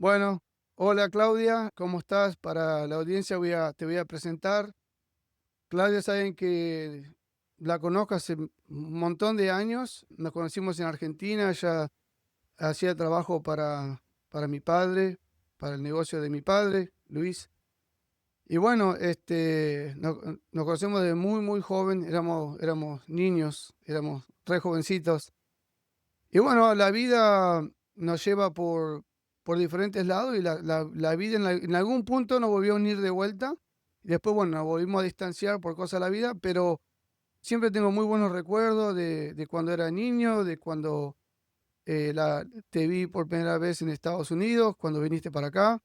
Bueno, hola Claudia, ¿cómo estás? Para la audiencia te voy a presentar. Claudia, saben que la conozco hace un montón de años. Nos conocimos en Argentina, ella hacía trabajo para mi padre, para el negocio de mi padre, Luis. Y bueno, nos conocemos de muy joven, éramos niños, éramos re jovencitos. Y bueno, la vida nos lleva por diferentes lados y la vida en algún punto nos volvió a unir de vuelta. Y después, bueno, nos volvimos a distanciar por cosas de la vida, pero siempre tengo muy buenos recuerdos de cuando era niño, de cuando te vi por primera vez en Estados Unidos, cuando viniste para acá.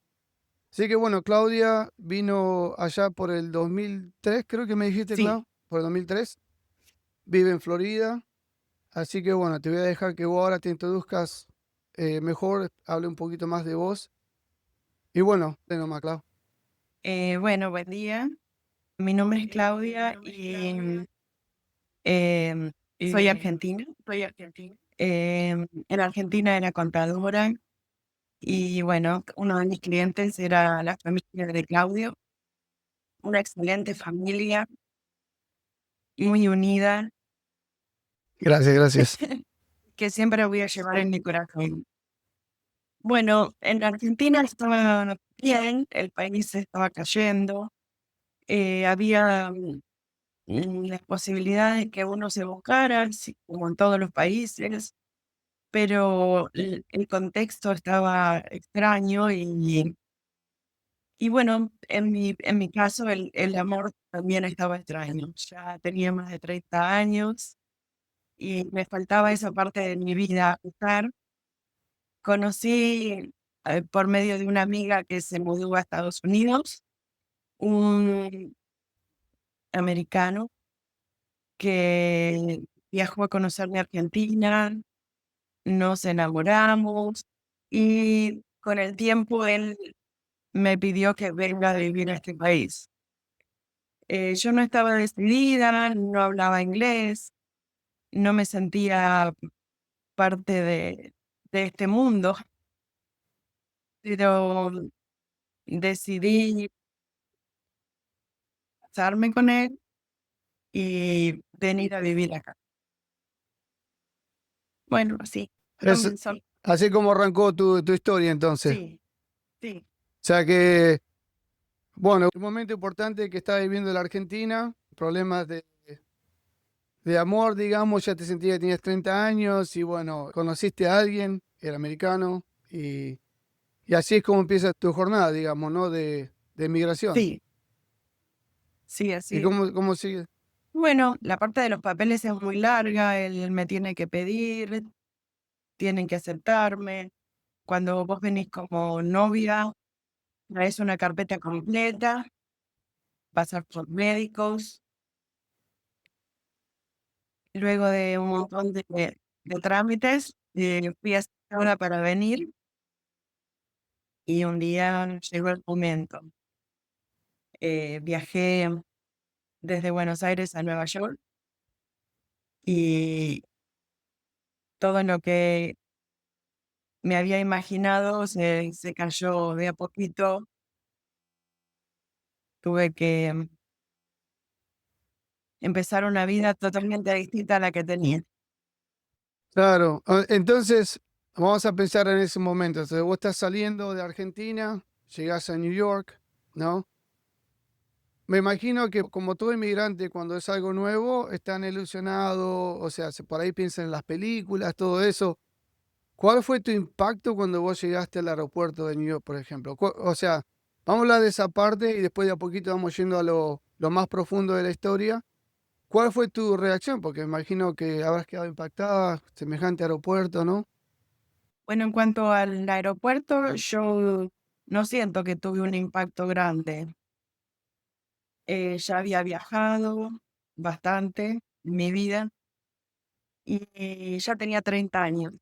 Así que bueno, Claudia vino allá por el 2003, creo que me dijiste, Sí, Clau, por el 2003. Vive en Florida. Así que bueno, te voy a dejar que vos ahora te introduzcas mejor, hable un poquito más de vos. Y bueno, de nomás, Clau. bueno, buen día. Mi nombre es Claudia y soy argentina. En Argentina era contadora y bueno, uno de mis clientes era la familia de Claudio, una excelente familia, muy unida, Gracias, gracias. que siempre voy a llevar en mi corazón. Bueno, en Argentina estaba bien, el país se estaba cayendo, había las posibilidades de que uno se buscara, sí, como en todos los países, pero el contexto estaba extraño y bueno, en mi caso el amor también estaba extraño. Ya tenía más de 30 años y me faltaba esa parte de mi vida ajustar. Conocí por medio de una amiga que se mudó a Estados Unidos, un americano que viajó a conocerme a Argentina. Nos enamoramos y con el tiempo él me pidió que venga a vivir a este país. Yo no estaba decidida, no hablaba inglés, no me sentía parte de este mundo, pero decidí casarme con él y venir a vivir acá. Bueno, así Es comenzó. así como arrancó tu historia entonces. O Sí, sí, sea que, bueno, un momento importante que estás viviendo en la Argentina, problemas de amor, digamos, ya te sentías que tenías 30 años y bueno, conociste a alguien, era americano, y así es como empieza tu jornada, digamos, ¿no? De migración. sí, sí, ¿Y así es. cómo sigue? Bueno, la parte de los papeles es muy larga, él me tiene que pedir, tienen que aceptarme. Cuando vos venís como novia, traes una carpeta completa, pasar por médicos, luego de un montón de trámites, fui a hora para venir y un día llegó el momento. Viajé desde Buenos Aires a Nueva York y todo lo que me había imaginado se cayó de a poquito. Tuve que empezar una vida totalmente distinta a la que tenía. Claro, entonces vamos a pensar en ese momento. Entonces, vos estás saliendo de Argentina, llegás a New York, ¿no? Me imagino que como todo inmigrante, cuando es algo nuevo, están ilusionados, o sea, por ahí piensan en las películas, todo eso. ¿Cuál fue tu impacto cuando vos llegaste al aeropuerto de New York, por ejemplo? O sea, vamos a hablar de esa parte y después de a poquito vamos yendo a lo más profundo de la historia. ¿Cuál fue tu reacción? Porque me imagino que habrás quedado impactada, semejante aeropuerto, ¿no? Bueno, en cuanto al aeropuerto, yo no siento que tuve un impacto grande. Ya había viajado bastante en mi vida y ya tenía 30 años.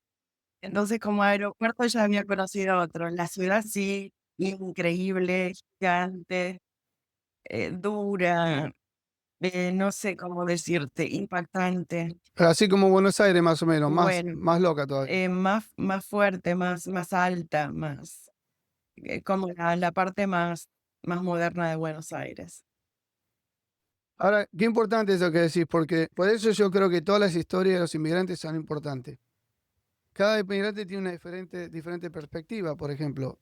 Entonces, como aeropuerto ya había conocido otro. La ciudad sí, increíble, gigante, dura, no sé cómo decirte, impactante. Así como Buenos Aires, más o menos, Bueno, más loca todavía. más fuerte, más alta, más. como la parte más moderna de Buenos Aires. Ahora, qué importante eso que decís, porque por eso yo creo que todas las historias de los inmigrantes son importantes. Cada inmigrante tiene una diferente perspectiva, por ejemplo.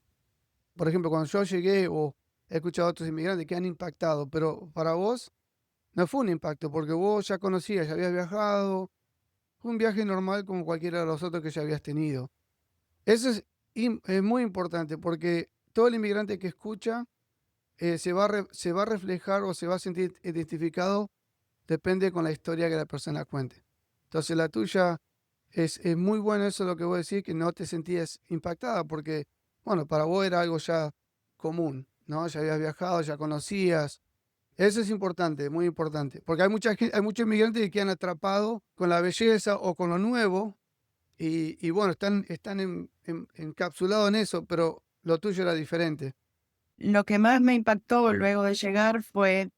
Por ejemplo, cuando yo llegué o he escuchado a otros inmigrantes que han impactado, pero para vos no fue un impacto, porque vos ya conocías, ya habías viajado, fue un viaje normal como cualquiera de los otros que ya habías tenido. Eso es muy importante, porque todo el inmigrante que escucha se va a reflejar o se va a sentir identificado, depende con la historia que la persona cuente. Entonces la tuya es muy bueno eso lo que vos decís, que no te sentías impactada, porque, bueno, para vos era algo ya común, ¿no? Ya habías viajado, ya conocías. Eso es importante, muy importante, porque hay muchos inmigrantes que quedan atrapados con la belleza o con lo nuevo y bueno, están encapsulados en eso, pero lo tuyo era diferente. Lo que más me impactó luego de llegar fue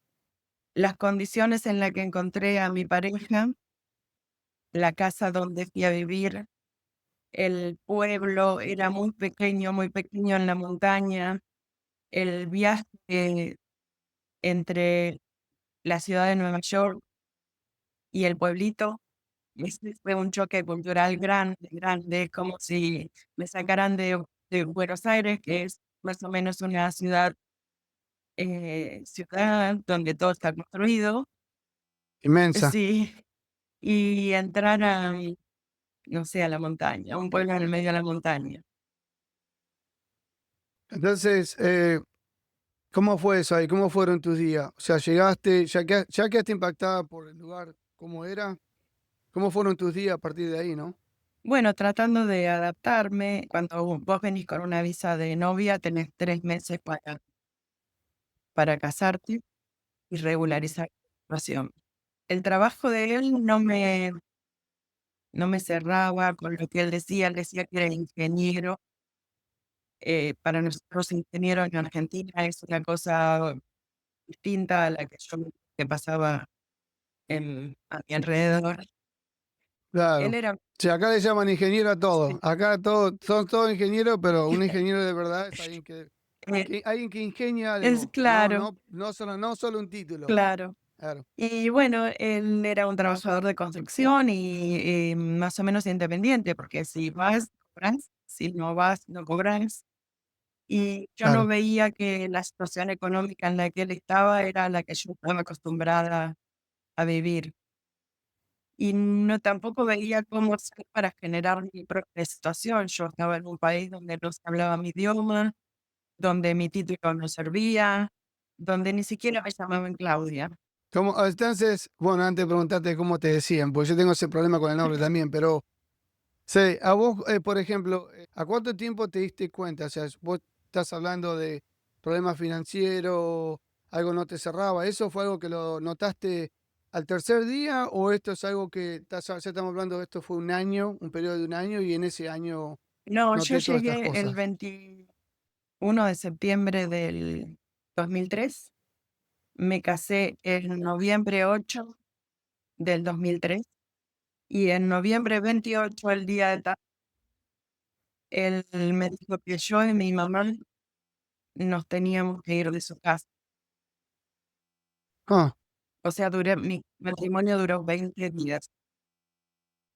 las condiciones en las que encontré a mi pareja, la casa donde fui a vivir. El pueblo era muy pequeño en la montaña. El viaje entre la ciudad de Nueva York y el pueblito, ese fue un choque cultural grande, grande. Es como si me sacaran de Buenos Aires, que es más o menos una ciudad donde todo está construido. Inmensa. Sí, y entrar a, no sé, a la montaña, un pueblo en el medio de la montaña. Entonces, ¿cómo fue eso ahí? ¿Cómo fueron tus días? O sea, llegaste, ya quedaste impactada por el lugar, cómo era. ¿Cómo fueron tus días a partir de ahí, no? Bueno, tratando de adaptarme, cuando vos venís con una visa de novia, tenés 3 meses para casarte y regularizar la situación. El trabajo de él no me cerraba con lo que él decía que era ingeniero. Para nosotros ingeniero en Argentina es una cosa distinta a la que pasaba a mi alrededor. Él Claro. era, Sí, acá le llaman ingeniero a todo. sí, Acá son todos ingenieros, pero un ingeniero de verdad es alguien eh, alguien que ingenia es algo. No, claro, no solo un título. claro. Claro, Y bueno, él era un trabajador de construcción y más o menos independiente, porque si vas, cobras, si no vas, no cobras. Y yo no claro. veía que la situación económica en la que él estaba era la que yo estaba acostumbrada a vivir. Y no tampoco veía cómo hacer para generar mi propia situación. Yo estaba en un país donde no se hablaba mi idioma, donde mi título no servía, donde ni siquiera me llamaban Claudia. Entonces, bueno, antes de preguntarte cómo te decían, porque yo tengo ese problema con el nombre también, pero sí, a vos, por ejemplo, ¿a cuánto tiempo te diste cuenta? O sea, vos estás hablando de problemas financieros, algo no te cerraba. ¿Eso fue algo que lo notaste al tercer día o esto es algo que ya estamos hablando de esto fue un año, un periodo de un año y en ese año No, yo noté todas estas llegué el cosas? 21 de septiembre del 2003. Me casé en noviembre 8 del 2003 y en noviembre 28, el día de él me dijo que yo y mi mamá nos teníamos que ir de su casa. Ah, O sea, mi matrimonio duró 20 días.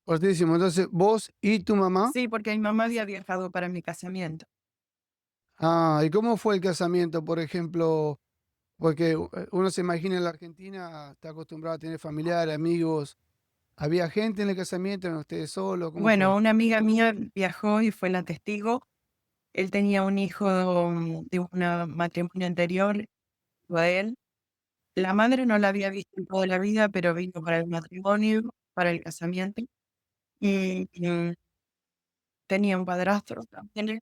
fortísimo. Entonces, vos y tu mamá. Sí, porque mi mamá había viajado para mi casamiento. Ah, ¿y cómo fue el casamiento, por ejemplo? Porque uno se imagina en la Argentina, está acostumbrado a tener familiares, amigos. ¿Había gente en el casamiento? ¿Eran ustedes solos? ¿Cómo Bueno, fue? una amiga mía viajó y fue la testigo. Él tenía un hijo de un matrimonio anterior a él. La madre no la había visto en toda la vida, pero vino para el matrimonio, para el casamiento. Y tenía un padrastro también.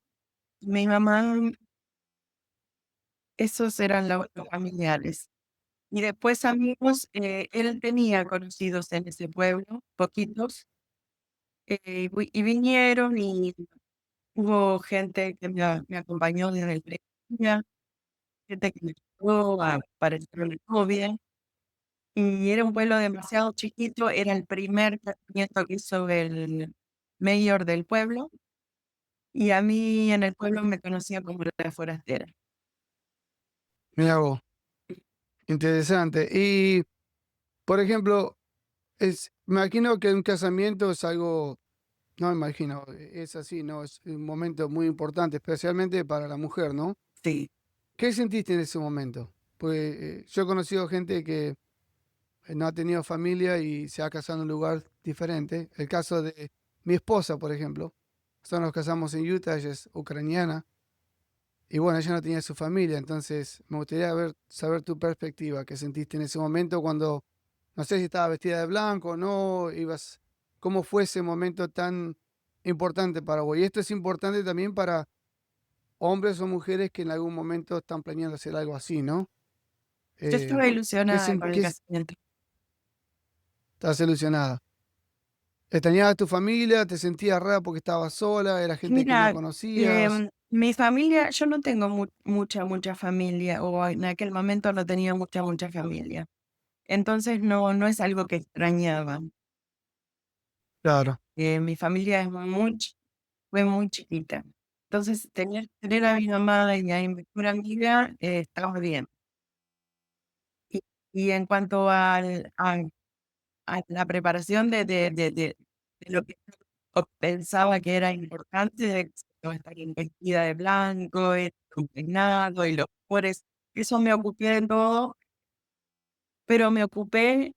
Mi mamá, esos eran los familiares. Y después amigos, él tenía conocidos en ese pueblo, poquitos, y vinieron y hubo gente que me acompañó desde el principio, gente que me ayudó para entrar en novia. Y era un pueblo demasiado chiquito, era el primer casamiento que hizo el mayor del pueblo. Y a mí en el pueblo me conocían como la forastera. Mira vos, interesante. Y, por ejemplo, me imagino que un casamiento es algo, no me imagino, es así, ¿no? Es un momento muy importante, especialmente para la mujer, ¿no? Sí, ¿Qué sentiste en ese momento? Pues yo he conocido gente que no ha tenido familia y se ha casado en un lugar diferente. El caso de mi esposa, por ejemplo. Nosotros nos casamos en Utah, ella es ucraniana. Y bueno, ella no tenía su familia, entonces me gustaría saber tu perspectiva, qué sentiste en ese momento cuando, no sé si estabas vestida de blanco o no, cómo fue ese momento tan importante para vos. Y esto es importante también para hombres o mujeres que en algún momento están planeando hacer algo así, ¿no? yo Eh, estaba ¿qué, ilusionada sen- con el qué casamiento. estás ilusionada? ¿Extrañabas a tu familia? ¿Te sentías rara porque estabas sola? ¿Era gente que no Mira, conocías? mi familia, yo no tengo mucha familia, o en aquel momento no tenía mucha familia. Entonces no es algo que extrañaba. Claro. Mi familia es fue muy chiquita. Entonces tener a mi mamá y a mi mejor amiga, estaba bien. Y, y en cuanto a la preparación de lo que pensaba que era importante, de no estar vestida de blanco, con peinado y los flores, eso me ocupé de todo, pero me ocupé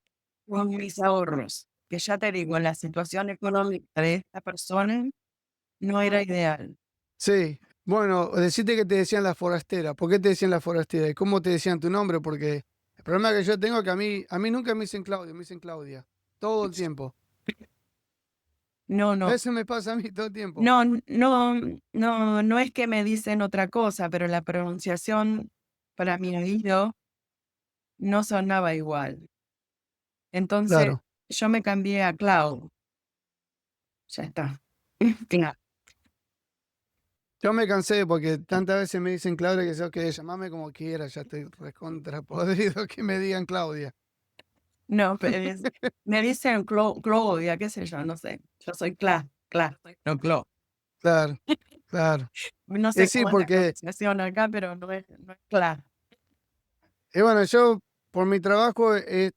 con mis ahorros, que ya te digo, la situación económica de esta persona no era ideal. Sí. Bueno, decirte que te decían la forastera. ¿Por qué te decían la forastera? ¿Y cómo te decían tu nombre? Porque el problema que yo tengo es que a mí nunca me dicen Claudio, me dicen Claudia. Todo el tiempo. No, no, Eso me pasa a mí todo el tiempo. no, no es que me dicen otra cosa, pero la pronunciación para mi oído no sonaba igual. Entonces, Claro. yo me cambié a Clau, ya está. Claro. Yo me cansé porque tantas veces me dicen Claudia que yo que llamame como quiera, ya estoy recontra podrido que me digan Claudia. No, pero me dicen Claudia, qué sé yo, no sé. Yo soy no Clau. Claro, claro. No Y sé sí, cómo es la porque, pronunciación acá, pero no es Cla. bueno, yo por mi trabajo he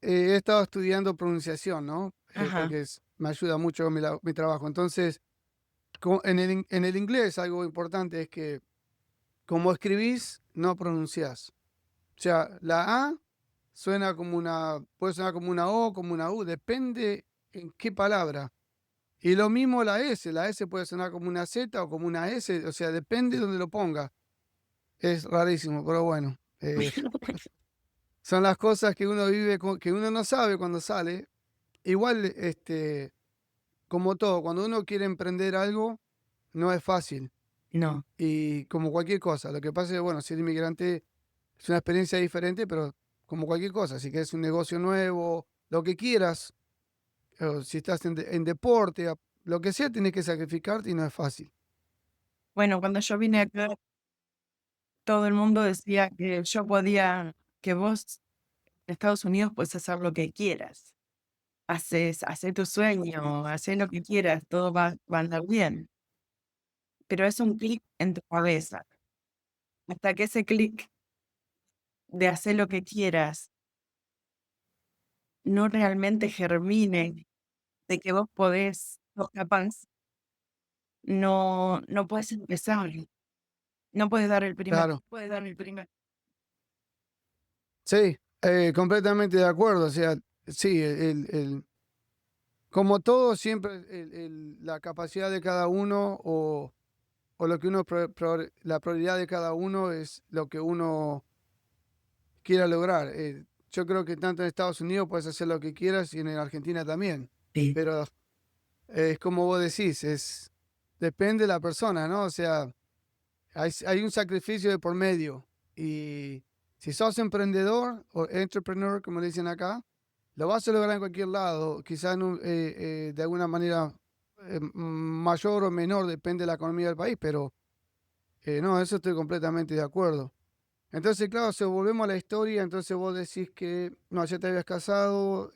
estado estudiando pronunciación, ¿no? Ajá. Porque me ayuda mucho mi trabajo. Entonces, en el inglés algo importante es que como escribís, no pronunciás. O sea, la A puede sonar como una O, como una U, depende en qué palabra. Y lo mismo la S puede sonar como una Z o como una S, o sea, depende de donde lo ponga. Es rarísimo, pero bueno, son las cosas que uno vive, que uno no sabe cuando sale. Igual, como todo, cuando uno quiere emprender algo, no es fácil. No. Y como cualquier cosa, lo que pasa es, bueno, ser inmigrante es una experiencia diferente, pero como cualquier cosa, si quieres un negocio nuevo, lo que quieras, o si estás en deporte, lo que sea, tienes que sacrificarte y no es fácil. Bueno, cuando yo vine acá, todo el mundo decía que yo podía, que vos en Estados Unidos puedes hacer lo que quieras. Haces tu sueño, haces lo que quieras, todo va a andar bien. Pero es un clic en tu cabeza. Hasta que ese clic de hacer lo que quieras no realmente germine de que vos sos capaz, no puedes empezar, Claro, no puedes dar el primer. sí, completamente de acuerdo. O sea, sí, como todo, siempre la capacidad de cada uno o lo que la prioridad de cada uno es lo que uno quiera lograr. Yo creo que tanto en Estados Unidos puedes hacer lo que quieras y en Argentina también. Sí. Pero es como vos decís, depende de la persona, ¿no? O sea, hay un sacrificio de por medio. Y si sos emprendedor o entrepreneur, como le dicen acá, lo vas a lograr en cualquier lado, quizás de alguna manera mayor o menor, depende de la economía del país, pero no, eso estoy completamente de acuerdo. Entonces, claro, si volvemos a la historia, entonces vos decís que, no, ya te habías casado,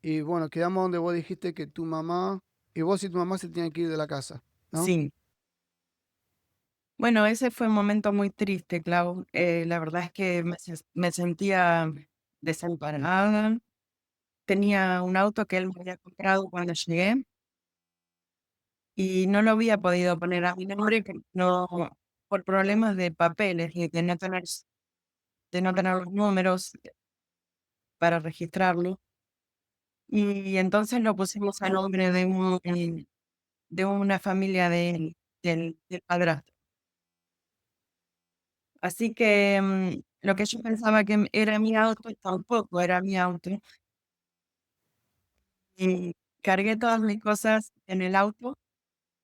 y bueno, quedamos donde vos dijiste que tu mamá, y vos y tu mamá se tenían que ir de la casa, ¿no? Sí. Bueno, ese fue un momento muy triste, Clau. La verdad es que me sentía desamparada. Tenía un auto que él me había comprado cuando llegué y no lo había podido poner a mi nombre no, por problemas de papeles y de no tener los números para registrarlo. Y entonces lo pusimos a nombre de una familia del padrastro. Así que lo que yo pensaba que era mi auto, tampoco era mi auto. Y cargué todas mis cosas en el auto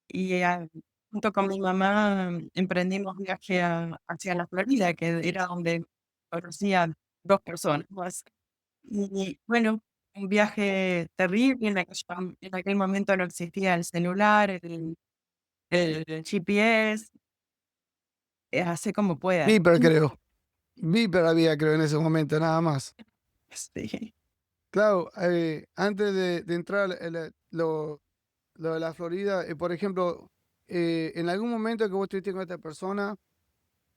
y junto con mi mamá emprendimos viaje hacia la Florida, que era donde conocía 2 personas más. Y bueno, un viaje terrible, en aquel momento no existía el celular, el GPS, hace como puedas. Viper, creo. Viper había, creo, en ese momento, nada más. Sí. Claro, antes de entrar lo de la Florida, por ejemplo, en algún momento que vos estuviste con esta persona,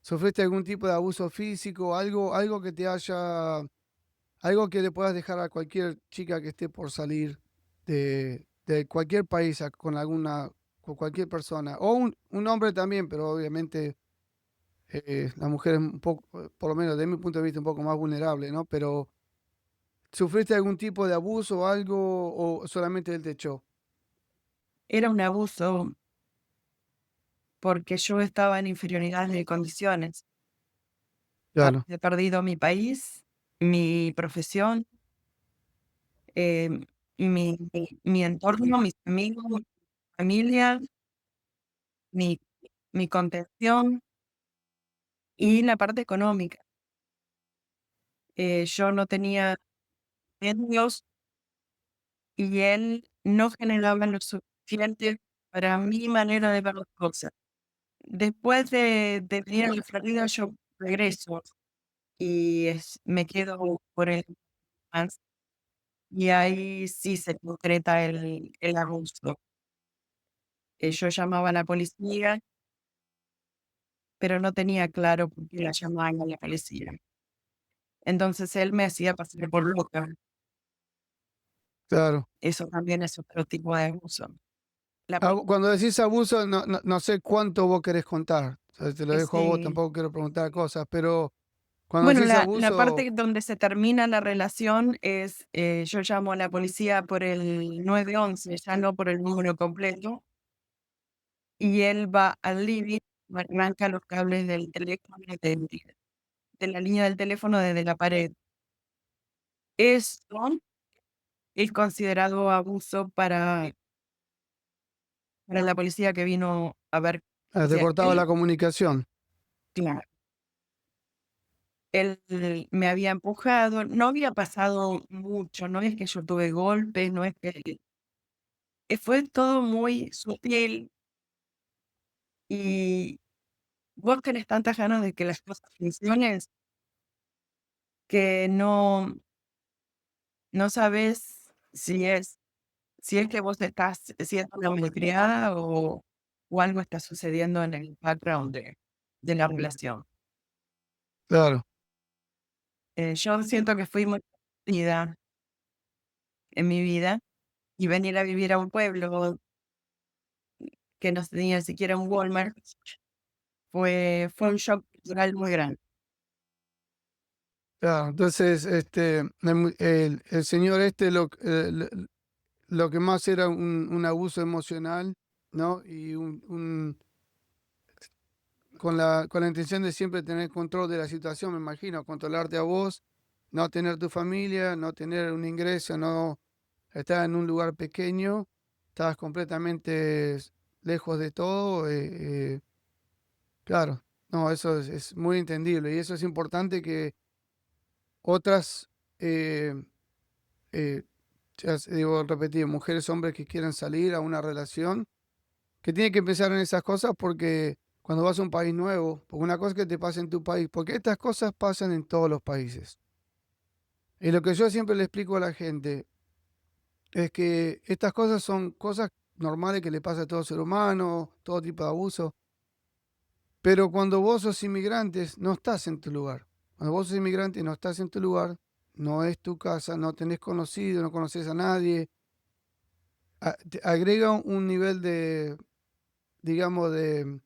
¿sufriste algún tipo de abuso físico, algo que te haya, algo que le puedas dejar a cualquier chica que esté por salir de cualquier país con cualquier persona, o un hombre también, pero obviamente la mujer es un poco, por lo menos de mi punto de vista, un poco más vulnerable, ¿no? Pero ¿sufriste algún tipo de abuso o algo o solamente él te echó? Era un abuso porque yo estaba en inferioridad de condiciones. Claro, Había perdido mi país, mi profesión, mi entorno, mis amigos, mi familia, mi, mi contención y la parte económica. Yo no tenía medios y él no generaba lo suficiente para mi manera de ver las cosas. Después de venir a la Florida, yo regreso y me quedo por el más, y ahí sí se concreta el abuso. Yo llamaba a la policía, pero no tenía claro por qué la llamaban a la policía. Entonces él me hacía pasar por loca. claro. Eso también es otro tipo de abuso. La Cuando decís abuso, no sé cuánto vos querés contar. O sea, te lo dejo a vos, este, tampoco quiero preguntar cosas, pero cuando bueno, decís la abuso, parte donde se termina la relación es, yo llamo a la policía por el 911, ya no por el número completo, y él va al living, me arranca los cables del teléfono, de la línea del teléfono desde la pared. Esto es considerado abuso para la policía que vino a ver, o te sea, cortaba la comunicación. claro, él me había empujado, no había pasado mucho, no es que yo tuve golpes, no es que fue todo muy sutil y vos tenés tantas ganas de que las cosas funcionen que no sabes si es que vos estás siendo una malcriada o algo está sucediendo en el background de la relación. Claro, Yo siento que fui muy perdida en mi vida y venir a vivir a un pueblo que no tenía siquiera un Walmart fue un shock cultural muy grande. claro. Entonces, el señor lo que más era un abuso emocional, ¿no? Y con la intención de siempre tener control de la situación, me imagino, controlarte a vos, no tener tu familia, no tener un ingreso, no estar en un lugar pequeño, estabas completamente lejos de todo. Claro, no, eso es muy entendible y eso es importante que otras, eh, eh, digo, repetir, mujeres, hombres que quieran salir a una relación, que tienen que pensar en esas cosas porque cuando vas a un país nuevo, porque una cosa es que te pasa en tu país, porque estas cosas pasan en todos los países. Y lo que yo siempre le explico a la gente es que estas cosas son cosas normales que le pasa a todo ser humano, todo tipo de abuso, Pero cuando vos sos inmigrante, no estás en tu lugar. Cuando vos sos inmigrante, no estás en tu lugar, no es tu casa, no tenés conocido, no conoces a nadie. Te agrega un nivel de, digamos, de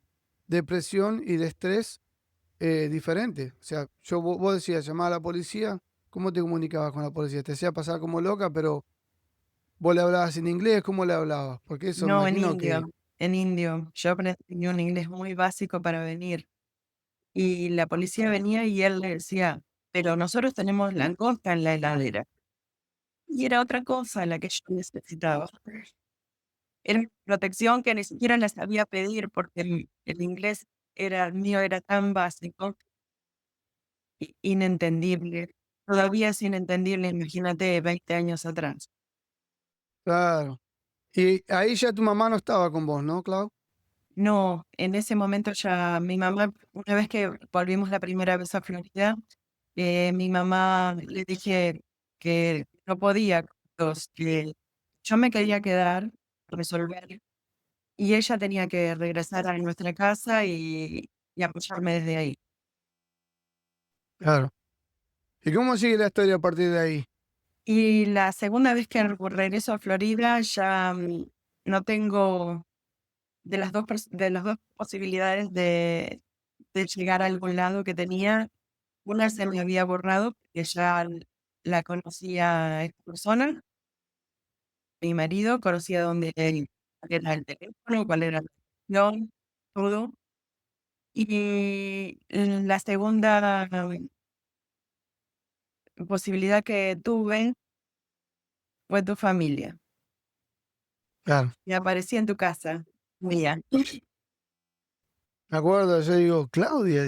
presión y de estrés diferente. O sea, vos decías, llamar a la policía, ¿cómo te comunicabas con la policía? Te hacía pasar como loca, pero vos le hablabas en inglés, ¿cómo le hablabas? Porque eso me No, imagino que, en indio. Yo aprendí un inglés muy básico para venir. Y la policía venía y él le decía, pero nosotros tenemos langosta en la heladera. Y era otra cosa la que yo necesitaba. Era protección que ni siquiera la sabía pedir porque el inglés el mío era tan básico, inentendible. Todavía es inentendible, imagínate 20 años atrás. claro. Y ahí ya tu mamá no estaba con vos, ¿no, Clau? No, en ese momento ya mi mamá, una vez que volvimos la primera vez a Florida, mi mamá le dije que no podía, que yo me quería quedar, resolver, y ella tenía que regresar a nuestra casa y apoyarme desde ahí. Claro. ¿Y cómo sigue la historia a partir de ahí? Y la segunda vez que regreso a Florida ya no tengo de las dos posibilidades de llegar a algún lado que tenía. Una se me había borrado porque ya la conocía a esta persona, mi marido, conocía dónde era el teléfono, cuál era la dirección, todo. Y la segunda posibilidad que tuve fue tu familia. Claro. Y aparecí en tu casa, mía. Me acuerdo, yo digo, Claudia,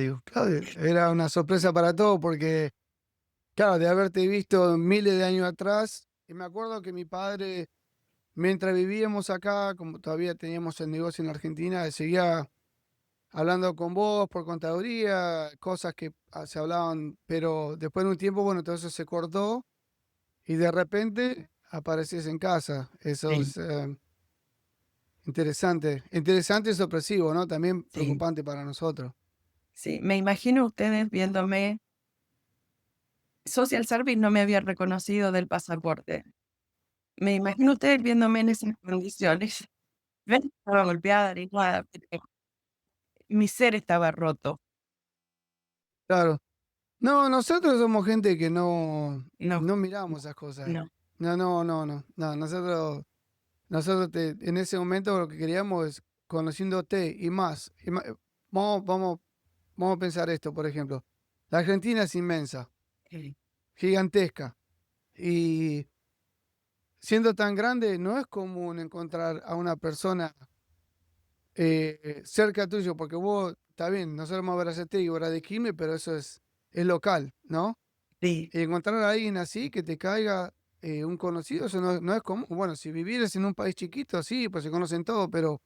era una sorpresa para todos porque, claro, de haberte visto miles de años atrás, y me acuerdo que mi padre, mientras vivíamos acá, como todavía teníamos el negocio en Argentina, seguía hablando con vos por contaduría, cosas que se hablaban, pero después de un tiempo, bueno, todo eso se cortó y de repente apareces en casa. Eso Sí, es interesante, interesante y sorpresivo, ¿no? También sí, preocupante para nosotros. sí. Me imagino ustedes viéndome. Social Service no me había reconocido del pasaporte. Me imagino ustedes viéndome en esas condiciones. Ven, estaba golpeada ni nada, pero mi ser estaba roto. Claro. No, nosotros somos gente que No, no miramos esas cosas. no. No, en ese momento lo que queríamos es conociéndote y más. Vamos, vamos, vamos a pensar esto, por ejemplo. La Argentina es inmensa, Sí, gigantesca. Y siendo tan grande, no es común encontrar a una persona cerca tuyo, porque vos, está bien, nosotros somos Berazategui y de Quilmes, pero eso es local, ¿no? sí, Y encontrar a alguien así que te caiga un conocido, eso no es común. Bueno, si vivieras en un país chiquito, sí, pues se conocen todos, pero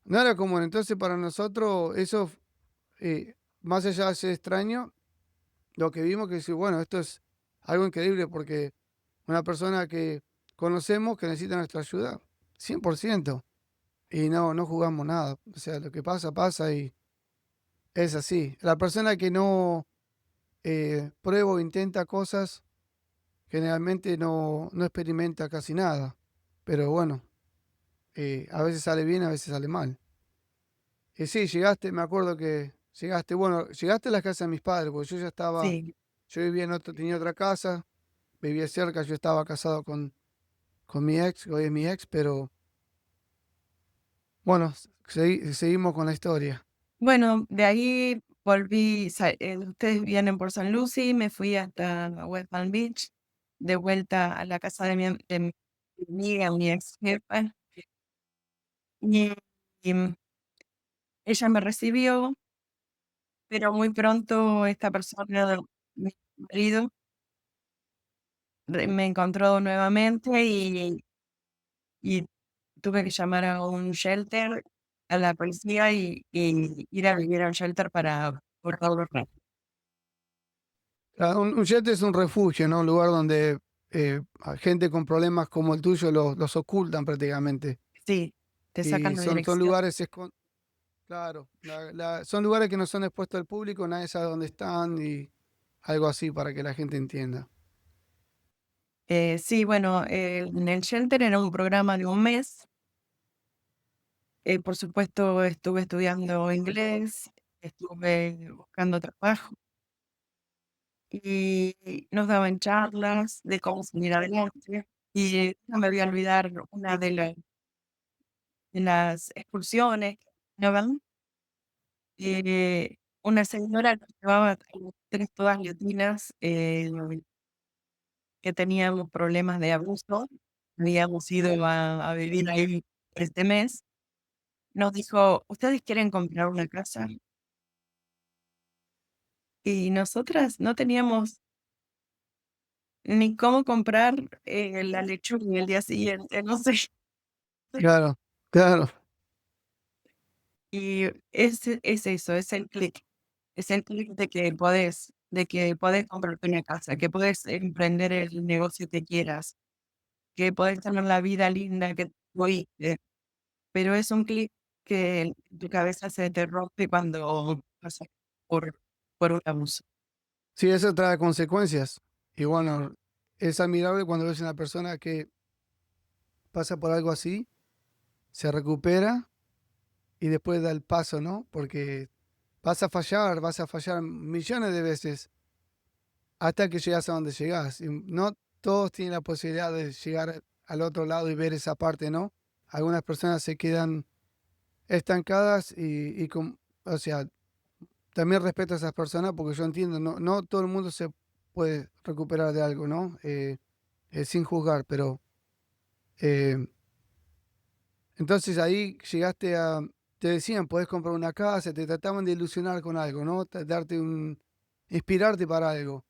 no era común. Entonces, para nosotros, eso, más allá de ser extraño, lo que vimos que decir, bueno, esto es algo increíble porque una persona que conocemos que necesita nuestra ayuda, 100%. Y no jugamos nada. O sea, lo que pasa, pasa y es así. La persona que no prueba o intenta cosas, generalmente no experimenta casi nada. Pero bueno, a veces sale bien, a veces sale mal. Y sí, llegaste, me acuerdo que llegaste, bueno, llegaste a la casa de mis padres, porque yo ya estaba, sí. yo vivía tenía otra casa, vivía cerca, yo estaba casado con mi ex, que hoy es mi ex, pero bueno, seguimos con la historia. Bueno, de ahí volví, ustedes vienen por San Lucy, me fui hasta West Palm Beach, de vuelta a la casa de mi amiga, mi ex jefa. Y, y ella me recibió, pero muy pronto esta persona, mi marido, me encontró nuevamente y tuve que llamar a un shelter, a la policía y ir a vivir a un shelter para buscarlo rápido. Un shelter es un refugio, ¿no? Un lugar donde a gente con problemas como el tuyo los ocultan prácticamente. Sí, te Y sacan la son dirección. lugares Claro, son lugares que no son expuestos al público, nadie sabe dónde están y algo así para que la gente entienda. Sí, bueno, en el shelter era un programa de un mes. Por supuesto, estuve estudiando inglés, estuve buscando trabajo y nos daban charlas de cómo salir adelante. Y no me voy a olvidar una de las expulsiones que daban, una señora nos llevaba a las mujeres todas latinas, que teníamos problemas de abuso. Habíamos ido a vivir ahí este mes. Nos dijo: "¿Ustedes quieren comprar una casa?". Y nosotras no teníamos ni cómo comprar, la lechuga el día siguiente, no sé. Claro, claro. Y es eso, es el clic. Es el clic de que podés comprarte una casa, que podés emprender el negocio que quieras, que podés tener la vida linda que tuviste, pero es un clic que en tu cabeza se te rompe cuando pasas por por un abuso. Sí, eso trae consecuencias. Y bueno, es admirable cuando ves una persona que pasa por algo así, se recupera y después da el paso, ¿no? Porque vas a fallar millones de veces hasta que llegas a donde llegas. Y no todos tienen la posibilidad de llegar al otro lado y ver esa parte, ¿no? Algunas personas se quedan estancadas o sea, también respeto a esas personas porque yo entiendo, no todo el mundo se puede recuperar de algo, ¿no? Sin juzgar, pero eh, entonces ahí llegaste te decían, podés comprar una casa, te trataban de ilusionar con algo, ¿no? Inspirarte para algo.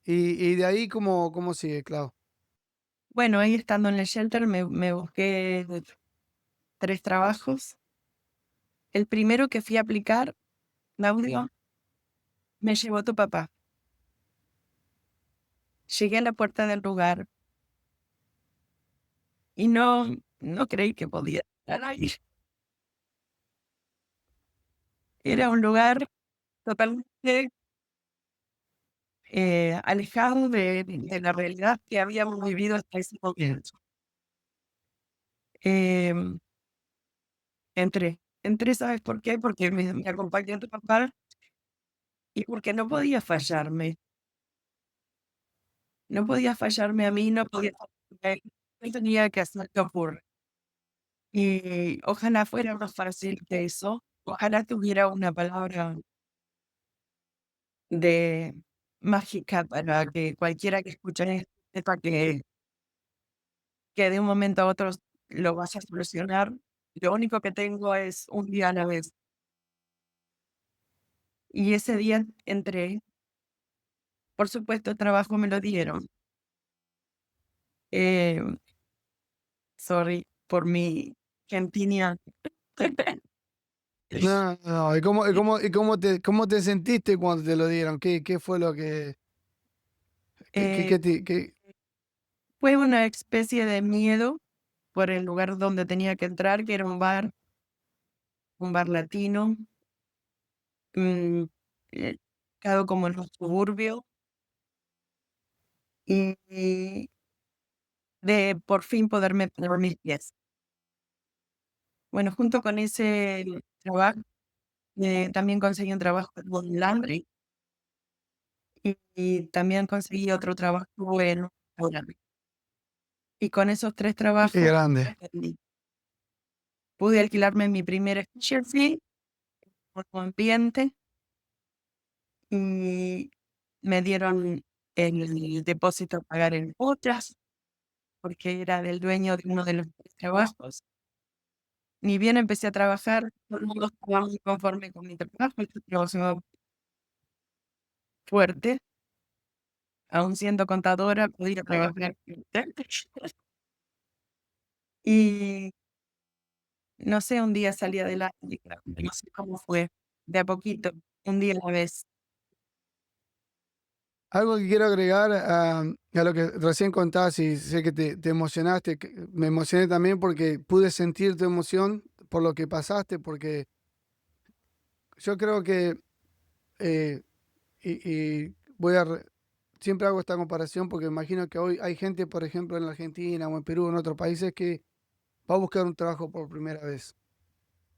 Y de ahí, ¿cómo sigue, Clau? Bueno, ahí estando en el shelter me busqué 3 trabajos. El primero que fui a aplicar, Claudio, me llevó tu papá. Llegué a la puerta del lugar y no creí que podía estar ahí. Era un lugar totalmente, alejado de la realidad que habíamos vivido hasta ese momento. Em, entré, ¿sabes por qué? Porque me acompañó tu papá y porque no podía fallarme. No podía fallarme a mí, no podía fallarme a él. Él tenía que hacer que ocurra. Y ojalá fuera más fácil que eso. Ojalá tuviera una palabra de mágica para que cualquiera que escuche esto sepa que de un momento a otro lo vas a solucionar. Lo único que tengo es un día a la vez. Y ese día entré, por supuesto, el trabajo me lo dieron. Eh, sorry por mi Argentina. No, no, ¿cómo te sentiste cuando te lo dieron? ¿Qué fue lo Eh, que- fue una especie de miedo por el lugar donde tenía que entrar, que era un bar latino, mm, eh, ubicado como en los suburbios, y de por fin poderme poner mis pies. Bueno, junto con ese trabajo, también conseguí un trabajo en un laundry y también conseguí otro trabajo en un restaurante. Y con esos 3 qué trabajos grande? pude alquilarme mi primer Airbnb, un ambiente, y me dieron el depósito a pagar en otras, porque era del dueño de uno de los 3 trabajos. Ni bien empecé a trabajar, todo el mundo estaba muy conforme con mi trabajo, yo trabajo fuerte, aún siendo contadora, podía trabajar y no sé, un día salí adelante, no sé cómo fue, de a poquito, un día a la vez. Algo que quiero agregar a lo que recién contabas y sé que te emocionaste, me emocioné también porque pude sentir tu emoción por lo que pasaste, porque yo creo que, eh, y siempre hago esta comparación porque imagino que hoy hay gente, por ejemplo, en la Argentina o en Perú o en otros países que va a buscar un trabajo por primera vez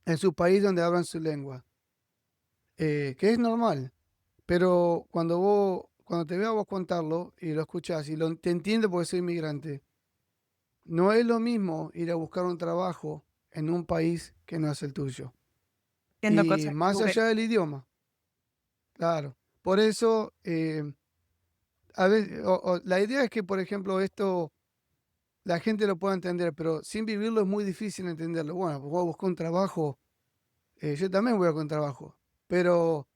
en su país donde hablan su lengua, que es normal, pero cuando te veo a vos contarlo y lo escuchás y te entiendo porque soy inmigrante, no es lo mismo ir a buscar un trabajo en un país que no es el tuyo. Haciendo Y cosas que más allá del idioma, claro. Por eso, a veces, la idea es que, por ejemplo, esto la gente lo pueda entender, pero sin vivirlo es muy difícil entenderlo. Bueno, pues voy a buscar un trabajo, yo también voy a buscar un trabajo, pero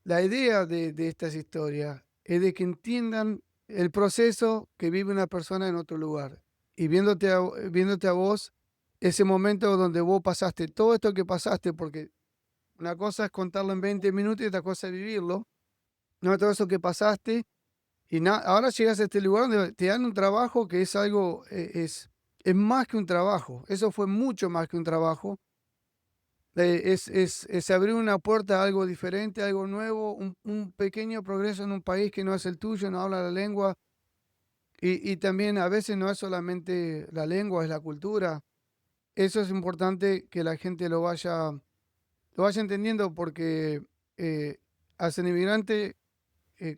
la idea de estas historias es de que entiendan el proceso que vive una persona en otro lugar. Y viéndote a vos, ese momento donde vos pasaste todo esto que pasaste, porque una cosa es contarlo en 20 minutos y otra cosa es vivirlo, no todo eso que pasaste, y ahora llegas a este lugar donde te dan un trabajo que es algo, es más que un trabajo, eso fue mucho más que un trabajo, es abrir una puerta a algo diferente, algo nuevo, un pequeño progreso en un país que no es el tuyo, no habla la lengua. Y también a veces no es solamente la lengua, es la cultura. Eso es importante que la gente lo vaya entendiendo porque eh, al ser inmigrante,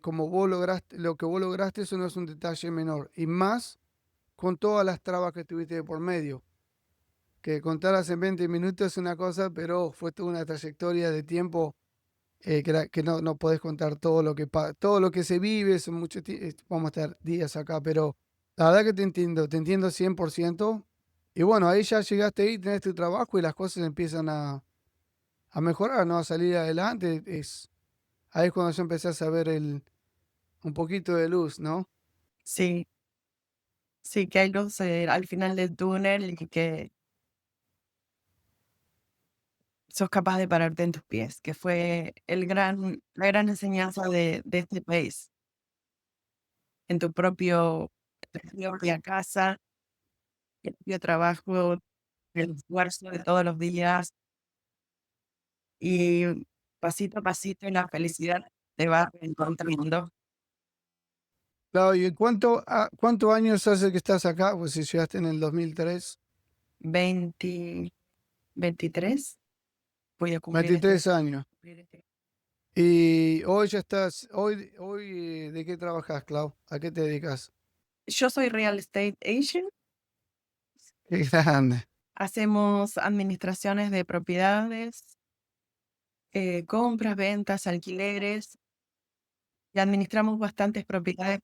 como vos lograste, lo que vos lograste, eso no es un detalle menor. Y más con todas las trabas que tuviste de por medio. Que contarlas en 20 minutos es una cosa, pero fue toda una trayectoria de tiempo, que no podés contar todo lo que se vive, son vamos a estar días acá, pero la verdad que te entiendo 100%. Y bueno, ahí ya llegaste ahí, tenés tu trabajo y las cosas empiezan a mejorar, ¿no? A salir adelante. Ahí es cuando ya empezás a ver un poquito de luz, ¿no? sí, sí, que hay luz al final del túnel y que sos capaz de pararte en tus pies, que fue la gran enseñanza de este país, en tu propia casa, el propio trabajo, el esfuerzo de todos los días y pasito a pasito la felicidad te va encontrando. Claro, ¿y cuántos años hace que estás acá? Pues si llegaste en el 2003, 20, 23, voy a cumplir 23 años. cumplir este. Y hoy ya ¿de qué trabajas, Clau? ¿A qué te dedicas? Yo soy real estate agent. Qué grande. Hacemos administraciones de propiedades, compras, ventas, alquileres y administramos bastantes propiedades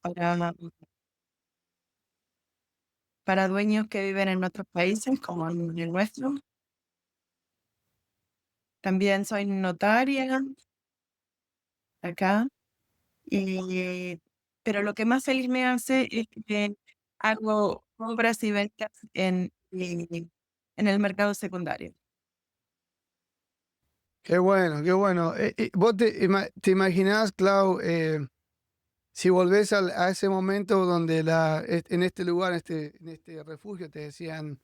para dueños que viven en otros países, como en el nuestro. También soy notaria acá, y, pero lo que más feliz me hace es que hago compras y ventas en el mercado secundario. Qué bueno, qué bueno. ¿Vos te imaginás, Clau, si volvés a ese momento donde en este lugar, en este refugio, te decían,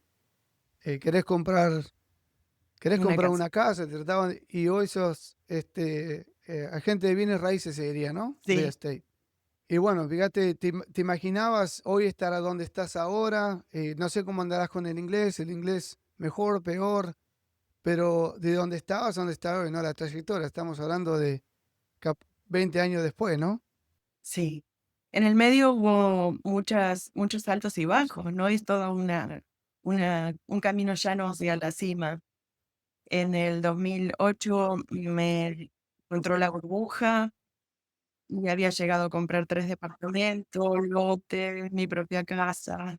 querés comprar, querés Una comprar casa. una casa, y hoy sos agente de bienes raíces, se diría, ¿no? Real Sí, estate. Y bueno, fíjate, ¿te imaginabas hoy estar a donde estás ahora? No sé cómo andarás con el inglés mejor, peor, pero de dónde estabas, a dónde estás hoy, ¿no? La trayectoria, estamos hablando de cap- 20 años después, ¿no? sí. En el medio hubo muchos altos y bajos, no es toda un camino llano hacia la cima. En el 2008 me entró la burbuja y había llegado a comprar 3 departamentos, lotes, mi propia casa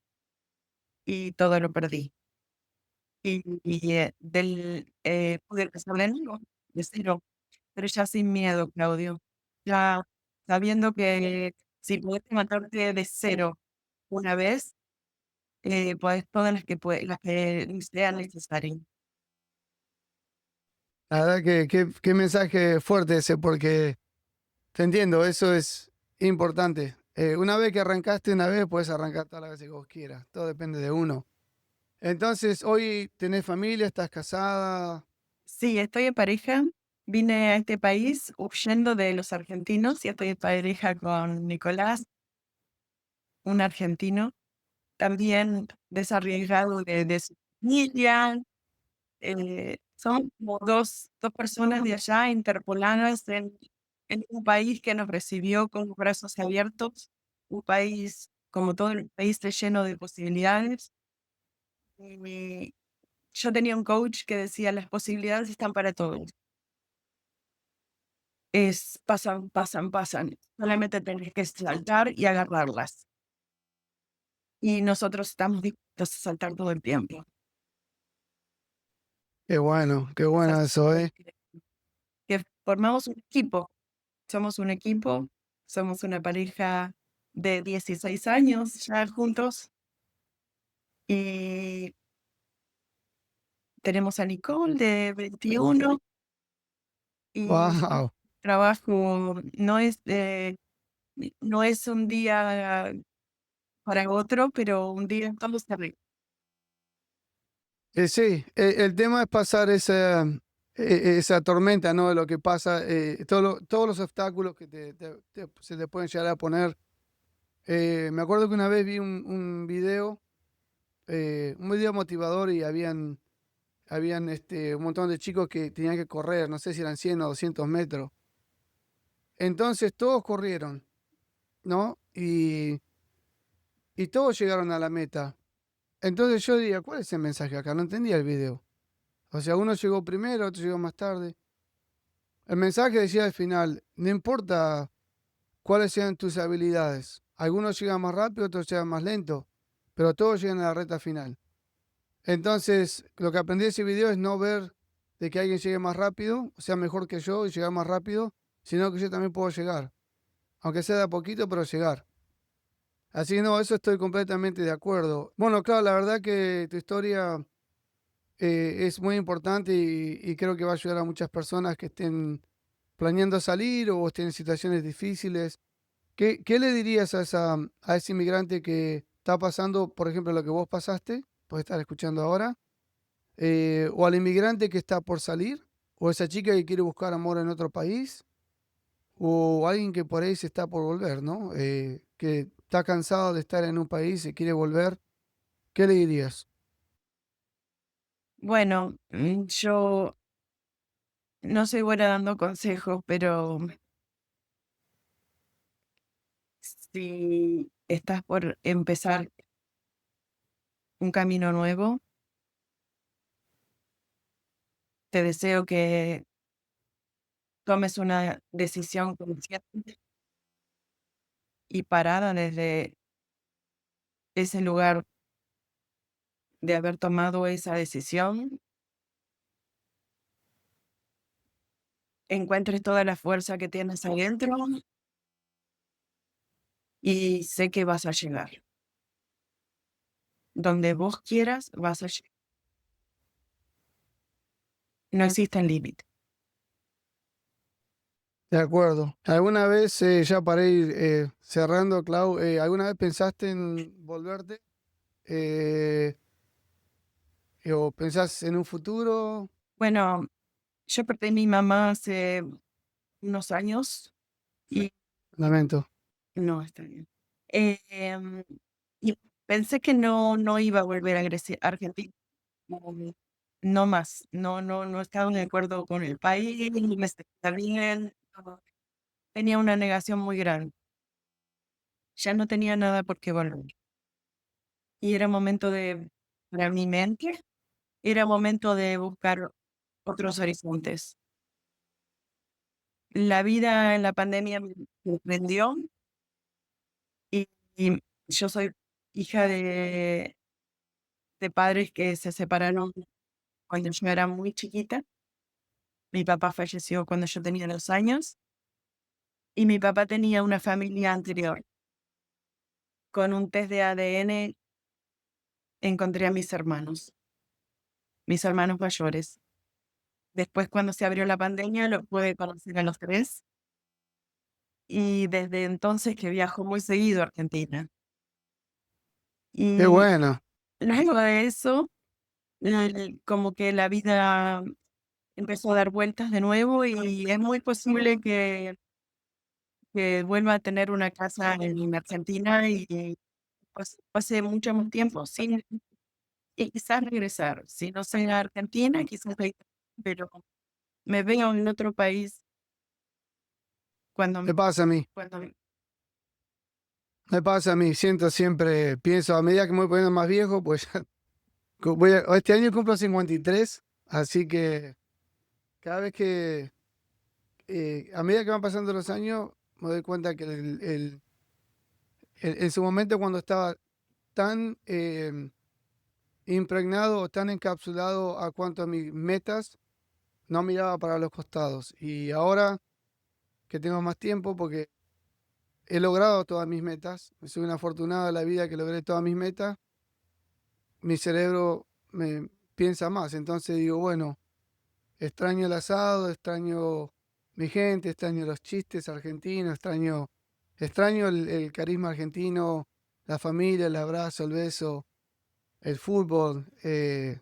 y todo lo perdí. Pude empezar de nuevo, de cero, pero ya sin miedo, Claudio. Ya sabiendo que si podés levantarte de cero una vez, podés todas las que sean necesarias. La verdad que qué mensaje fuerte ese, porque te entiendo, eso es importante. Una vez que arrancaste una vez, puedes arrancar todas las veces que vos quieras. Todo depende de uno. Entonces, hoy tenés familia, estás casada. Sí, estoy en pareja Vine a este país huyendo de los argentinos y estoy de pareja con Nicolás, un argentino, también desarraigado de su familia. Somos como dos personas de allá interpoladas en un país que nos recibió con los brazos abiertos, un país, como todo el país, lleno de posibilidades. Y yo tenía un coach que decía: las posibilidades están para todos. Pasan, pasan, pasan. Solamente tenés que saltar y agarrarlas. Y nosotros estamos dispuestos a saltar todo el tiempo. Qué Es bueno así eso, ¿eh? que formamos un equipo. Somos un equipo, somos una pareja de 16 años ya juntos y tenemos a Nicole de 21 y Wow. trabajo no es un día para otro, pero un día estamos arriba. Sí, el tema es pasar esa tormenta, ¿no? De lo que pasa, todos los obstáculos que se te pueden llegar a poner. Me acuerdo que una vez vi un video motivador y habían un montón de chicos que tenían que correr, no sé si eran 100 o 200 metros. Entonces todos corrieron, ¿no? Y todos llegaron a la meta. Entonces yo diría, ¿cuál es el mensaje acá? No entendía el video. O sea, uno llegó primero, otro llegó más tarde. El mensaje decía al final, no importa cuáles sean tus habilidades. Algunos llegan más rápido, otros llegan más lento, pero todos llegan a la recta final. Entonces, lo que aprendí de ese video es no ver de que alguien llegue más rápido, o sea, mejor que yo y llegar más rápido, sino que yo también puedo llegar. Aunque sea de a poquito, pero llegar. Así que no, eso estoy completamente de acuerdo. Bueno, claro, la verdad que tu historia es muy importante y creo que va a ayudar a muchas personas que estén planeando salir o estén en situaciones difíciles. ¿Qué le dirías a ese inmigrante que está pasando, por ejemplo, lo que vos pasaste, puedes estar escuchando ahora, o al inmigrante que está por salir, o esa chica que quiere buscar amor en otro país, o alguien que por ahí se está por volver, ¿no? Que está cansado de estar en un país y quiere volver, ¿qué le dirías? Bueno, yo no soy buena dando consejos, pero si estás por empezar un camino nuevo, te deseo que tomes una decisión consciente y parada desde ese lugar de haber tomado esa decisión, encuentres toda la fuerza que tienes adentro y sé que vas a llegar. Donde vos quieras, vas a llegar. No existen límites. De acuerdo. ¿Alguna vez, ya para ir cerrando, Clau, alguna vez pensaste en volverte? Eh, ¿O pensás en un futuro? Bueno, yo perdí a mi mamá hace unos años y Lamento. no, está bien. Em, y pensé que no iba a volver a Argentina. No, no más. No estaba de acuerdo con el país, me sentía bien. Tenía una negación muy grande. Ya no tenía nada por qué volver. Y era momento para mi mente, era momento de buscar otros horizontes. La vida en la pandemia me sorprendió y yo soy hija de padres que se separaron cuando yo era muy chiquita. Mi papá falleció cuando yo tenía 2 años y mi papá tenía una familia anterior. Con un test de ADN encontré a mis hermanos mayores. Después, cuando se abrió la pandemia, los pude conocer a los tres y desde entonces que viajo muy seguido a Argentina. Qué Y bueno. luego de eso, como que la vida empezó a dar vueltas de nuevo y es muy posible que vuelva a tener una casa en Argentina y pues, pase mucho más tiempo sin y quizás regresar. Si no soy a Argentina, quizás regresar, pero me veo en otro país cuando Me pasa a mí, cuando me pasa a mí. Siento siempre, pienso, a medida que me voy poniendo más viejo, pues este año cumplo 53, así que cada vez que, a medida que van pasando los años, me doy cuenta que en su momento cuando estaba tan impregnado o tan encapsulado a cuanto a mis metas, no miraba para los costados. Y ahora que tengo más tiempo, porque he logrado todas mis metas, soy una afortunada de la vida que logré todas mis metas, mi cerebro me piensa más. Entonces digo, bueno, extraño el asado, extraño mi gente, extraño los chistes argentinos, extraño el carisma argentino, la familia, el abrazo, el beso, el fútbol, el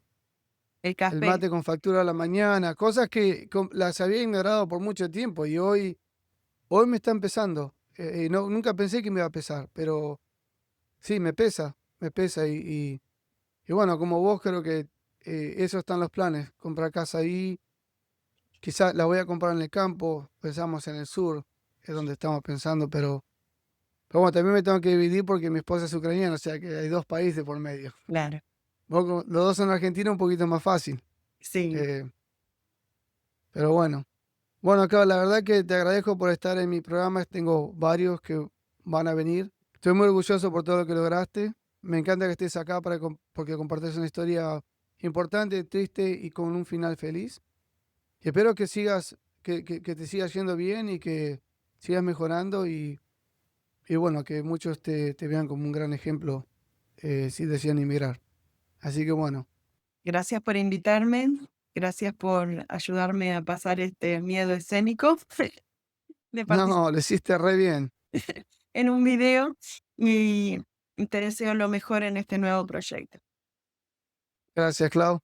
el café, mate con factura a la mañana, cosas que las había ignorado por mucho tiempo y hoy me está empezando. No, nunca pensé que me iba a pesar, pero sí, me pesa y bueno, como vos creo que esos están los planes, comprar casa ahí, quizás la voy a comprar en el campo, pensamos en el sur, es donde estamos pensando, pero bueno, también me tengo que dividir porque mi esposa es ucraniana, o sea que hay dos países por medio. claro, Los dos son argentinos, un poquito más fácil, sí. eh, pero bueno. Bueno, claro, la verdad que te agradezco por estar en mi programa. Tengo varios que van a venir. Estoy muy orgulloso por todo lo que lograste. Me encanta que estés acá porque compartes una historia importante, triste y con un final feliz. Y espero que sigas, que te sigas yendo bien y que sigas mejorando y bueno, que muchos te vean como un gran ejemplo si desean inmigrar. Así que bueno, Gracias por invitarme, gracias por ayudarme a pasar este miedo escénico de participar no, lo hiciste re bien. en un video y te deseo lo mejor en este nuevo proyecto. Gracias, Clau.